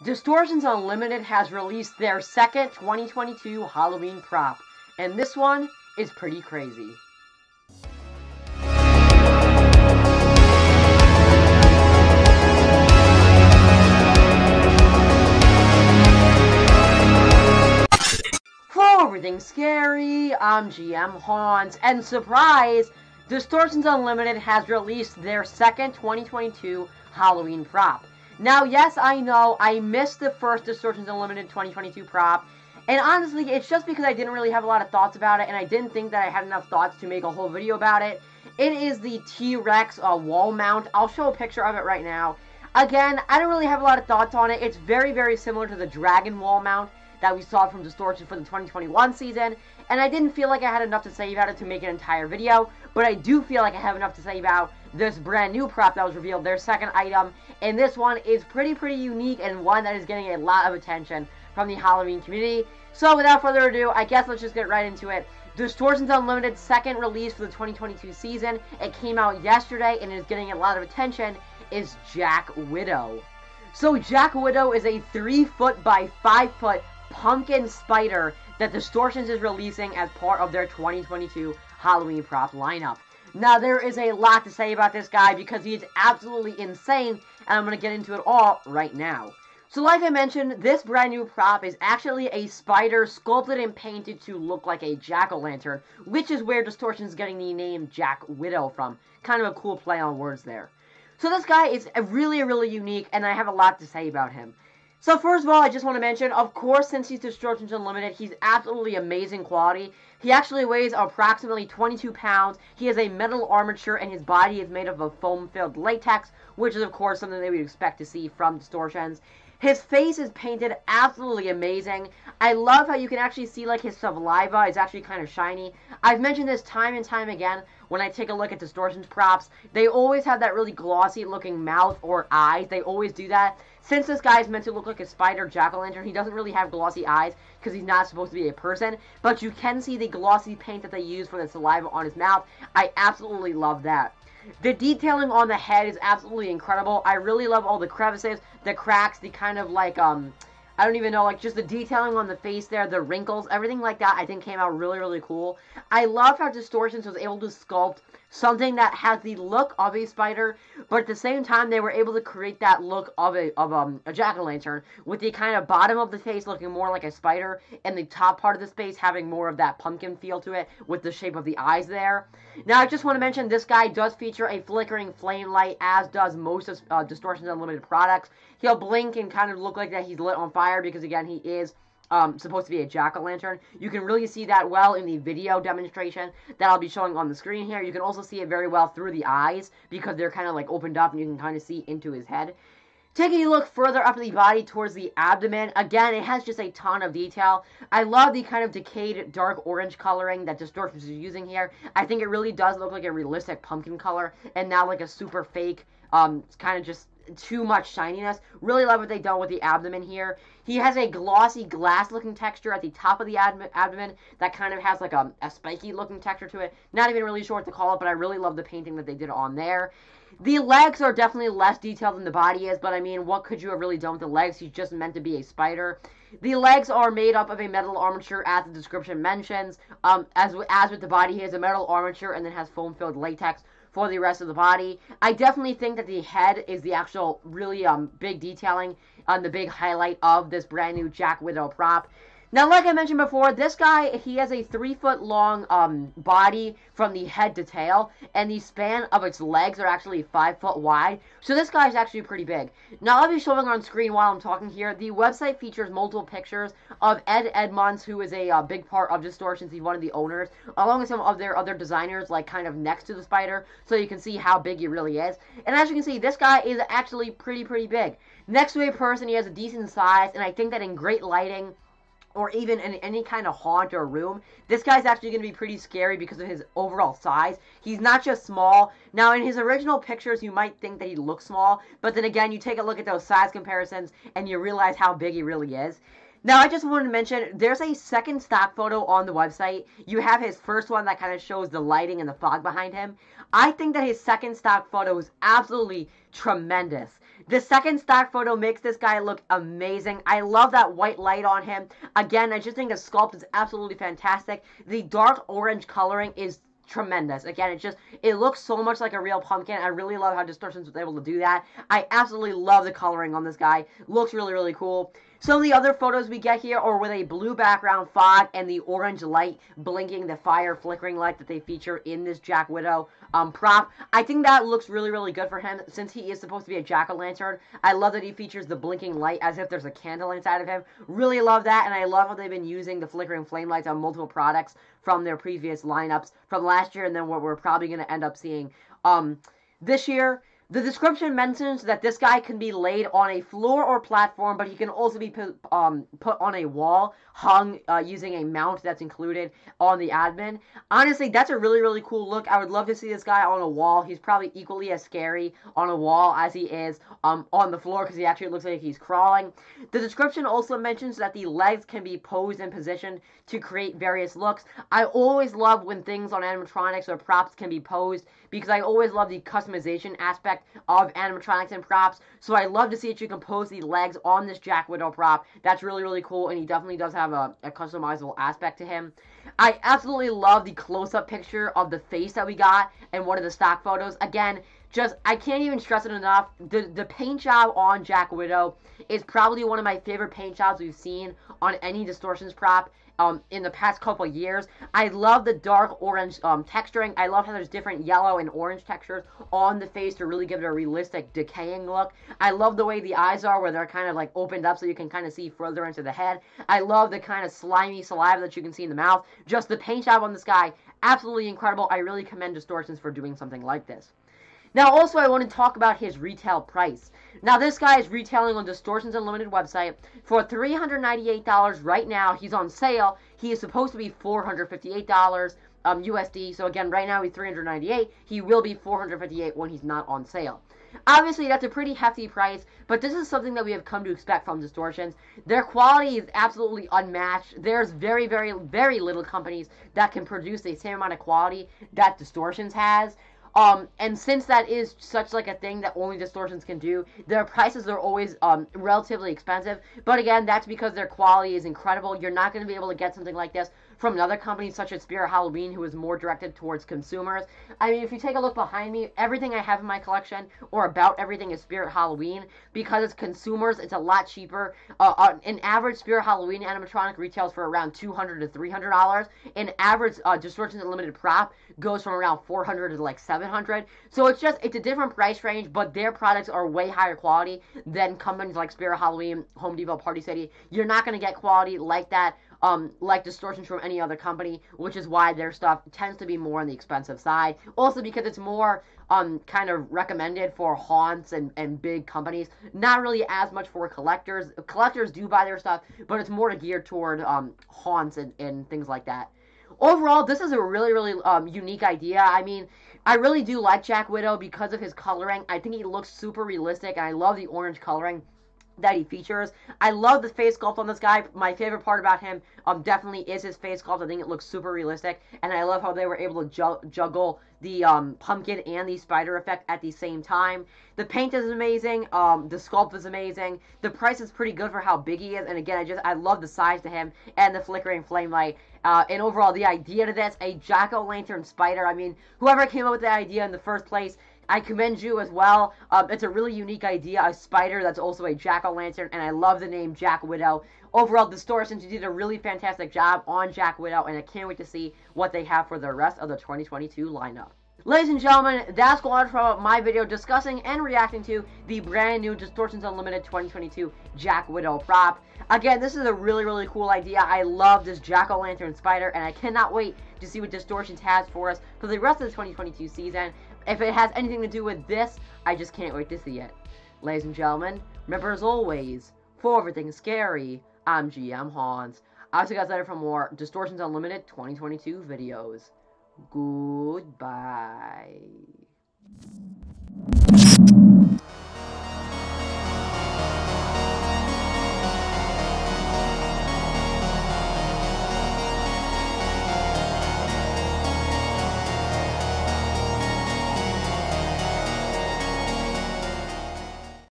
Distortions Unlimited has released their second 2022 Halloween prop, and this one is pretty crazy. For everything scary, I'm GMHaunts, and surprise! Distortions Unlimited has released their second 2022 Halloween prop. Now, yes, I know, I missed the first Distortions Unlimited 2022 prop, and honestly, it's just because I didn't really have a lot of thoughts about it, and I didn't think that I had enough thoughts to make a whole video about it. It is the T-Rex wall mount. I'll show a picture of it right now. Again, I don't really have a lot of thoughts on it. It's very, very similar to the Dragon wall mount that we saw from Distortion for the 2021 season, and I didn't feel like I had enough to say about it to make an entire video, but I do feel like I have enough to say about this brand new prop that was revealed, their second item, and this one is pretty unique and one that is getting a lot of attention from the Halloween community. So without further ado, I guess let's just get right into it. Distortions Unlimited's second release for the 2022 season, it came out yesterday and is getting a lot of attention, is Jack Widow. So Jack Widow is a 3-foot by 5-foot pumpkin spider that Distortions is releasing as part of their 2022 Halloween prop lineup. Now, there is a lot to say about this guy because he is absolutely insane, and I'm going to get into it all right now. So like I mentioned, this brand new prop is actually a spider sculpted and painted to look like a jack-o'-lantern, which is where Distortions is getting the name Jack Widow from. Kind of a cool play on words there. So this guy is really unique, and I have a lot to say about him. So first of all, I just want to mention, of course, since he's Distortions Unlimited, he's absolutely amazing quality. He actually weighs approximately 22 pounds. He has a metal armature, and his body is made of a foam-filled latex, which is, of course, something that we'd expect to see from Distortions. His face is painted absolutely amazing. I love how you can actually see, like, his saliva is actually kind of shiny. I've mentioned this time and time again when I take a look at Distortions props. They always have that really glossy-looking mouth or eyes. They always do that. Since this guy is meant to look like a spider jack-o'-lantern, he doesn't really have glossy eyes because he's not supposed to be a person. But you can see the glossy paint that they use for the saliva on his mouth. I absolutely love that. The detailing on the head is absolutely incredible. I really love all the crevices, the cracks, the kind of like, I don't even know, like just the detailing on the face there, the wrinkles, everything like that I think came out really cool. I love how Distortions was able to sculpt something that has the look of a spider, but at the same time they were able to create that look of a jack-o'-lantern with the kind of bottom of the face looking more like a spider and the top part of the face having more of that pumpkin feel to it with the shape of the eyes there. Now I just want to mention this guy does feature a flickering flame light, as does most of Distortions Unlimited products. He'll blink and kind of look like that he's lit on fire because again he is supposed to be a jack-o'-lantern. You can really see that well in the video demonstration that I'll be showing on the screen here. You can also see it very well through the eyes because they're kind of like opened up and you can kind of see into his head. Taking a look further up the body towards the abdomen, again, it has just a ton of detail. I love the kind of decayed dark orange coloring that Distortions is using here. I think it really does look like a realistic pumpkin color and not like a super fake, kind of just too much shininess. Really love what they've done with the abdomen here. He has a glossy glass looking texture at the top of the abdomen that kind of has like a spiky looking texture to it. Not even really sure what to call it, but I really love the painting that they did on there. The legs are definitely less detailed than the body is, but I mean, what could you have really done with the legs? He's just meant to be a spider. The legs are made up of a metal armature, as the description mentions. As with the body, he has a metal armature and then has foam-filled latex for the rest of the body. I definitely think that the head is the actual really big detailing on the big highlight of this brand new Jack Widow prop. Now, like I mentioned before, this guy, he has a 3-foot long body from the head to tail, and the span of its legs are actually 5 foot wide. So this guy is actually pretty big. Now, I'll be showing on screen while I'm talking here. The website features multiple pictures of Ed Edmonds, who is a big part of Distortions. He's one of the owners, along with some of their other designers, like kind of next to the spider, so you can see how big he really is. And as you can see, this guy is actually pretty big. Next to a person, he has a decent size, and I think that in great lighting, or even in any kind of haunt or room, this guy's actually going to be pretty scary because of his overall size. He's not just small. Now, in his original pictures, you might think that he looks small, but then again, you take a look at those size comparisons, and you realize how big he really is. Now, I just wanted to mention, there's a second stock photo on the website. You have his first one that kind of shows the lighting and the fog behind him. I think that his second stock photo is absolutely tremendous. The second stock photo makes this guy look amazing. I love that white light on him. Again, I just think the sculpt is absolutely fantastic. The dark orange coloring is tremendous. Again, it looks so much like a real pumpkin. I really love how Distortions was able to do that. I absolutely love the coloring on this guy. Looks really, really cool. Some of the other photos we get here are with a blue background fog and the orange light blinking, the fire flickering light that they feature in this Jack Widow prop. I think that looks really, really good for him since he is supposed to be a jack-o'-lantern. I love that he features the blinking light as if there's a candle inside of him. Really love that, and I love how they've been using the flickering flame lights on multiple products from their previous lineups from last year and then what we're probably going to end up seeing this year. The description mentions that this guy can be laid on a floor or platform, but he can also be put on a wall, hung using a mount that's included on the admin. Honestly, that's a really, really cool look. I would love to see this guy on a wall. He's probably equally as scary on a wall as he is on the floor because he actually looks like he's crawling. The description also mentions that the legs can be posed and positioned to create various looks. I always love when things on animatronics or props can be posed because I always love the customization aspect of animatronics and props. So I love to see that you can pose the legs on this Jack Widow prop. That's really, really cool, and he definitely does have a customizable aspect to him. I absolutely love the close-up picture of the face that we got in one of the stock photos. Again, I can't even stress it enough. The paint job on Jack Widow is probably one of my favorite paint jobs we've seen on any Distortions prop in the past couple years. I love the dark orange texturing. I love how there's different yellow and orange textures on the face to really give it a realistic decaying look. I love the way the eyes are where they're kind of like opened up so you can kind of see further into the head. I love the kind of slimy saliva that you can see in the mouth. Just the paint job on this guy, absolutely incredible. I really commend Distortions for doing something like this. Now, also, I want to talk about his retail price. Now, this guy is retailing on Distortions Unlimited website for $398 right now. He's on sale. He is supposed to be $458 USD. So, again, right now he's $398. He will be $458 when he's not on sale. Obviously, that's a pretty hefty price, but this is something that we have come to expect from Distortions. Their quality is absolutely unmatched. There's very, very, very little companies that can produce the same amount of quality that Distortions has. And since that is such like a thing that only Distortions can do, their prices are always relatively expensive. But again, that's because their quality is incredible. You're not going to be able to get something like this from another company such as Spirit Halloween, who is more directed towards consumers. I mean, if you take a look behind me, everything I have in my collection, or about everything, is Spirit Halloween. Because it's consumers, it's a lot cheaper. An average Spirit Halloween animatronic retails for around $200 to $300. An average Distortions Unlimited prop goes from around $400 to like $700. So it's a different price range, but their products are way higher quality than companies like Spirit Halloween, Home Depot, Party City. You're not going to get quality like that, like Distortions from any other company, which is why their stuff tends to be more on the expensive side. Also because it's more kind of recommended for haunts and big companies. Not really as much for collectors. Collectors do buy their stuff, but it's more geared toward haunts and things like that. Overall, this is a really, really unique idea. I mean, I really do like Jack Widow because of his coloring. I think he looks super realistic, and I love the orange coloring that he features. I love the face sculpt on this guy. My favorite part about him definitely is his face sculpt. I think it looks super realistic, and I love how they were able to juggle the pumpkin and the spider effect at the same time. The paint is amazing. The sculpt is amazing. The price is pretty good for how big he is, and again, I love the size to him and the flickering flame light. And overall, the idea to this, a jack-o'-lantern spider. I mean, whoever came up with that idea in the first place, I commend you as well. It's a really unique idea, a spider that's also a jack-o'-lantern, and I love the name Jack Widow. Overall, Distortions, you did a really fantastic job on Jack Widow, and I can't wait to see what they have for the rest of the 2022 lineup. Ladies and gentlemen, that's going from my video discussing and reacting to the brand new Distortions Unlimited 2022 Jack Widow prop. Again, this is a really, really cool idea. I love this jack-o'-lantern spider, and I cannot wait to see what Distortions has for us for the rest of the 2022 season. If it has anything to do with this, I just can't wait to see it. Ladies and gentlemen, remember as always, for everything scary, I'm GMHaunts. I'll see you guys later for more Distortions Unlimited 2022 videos. Goodbye.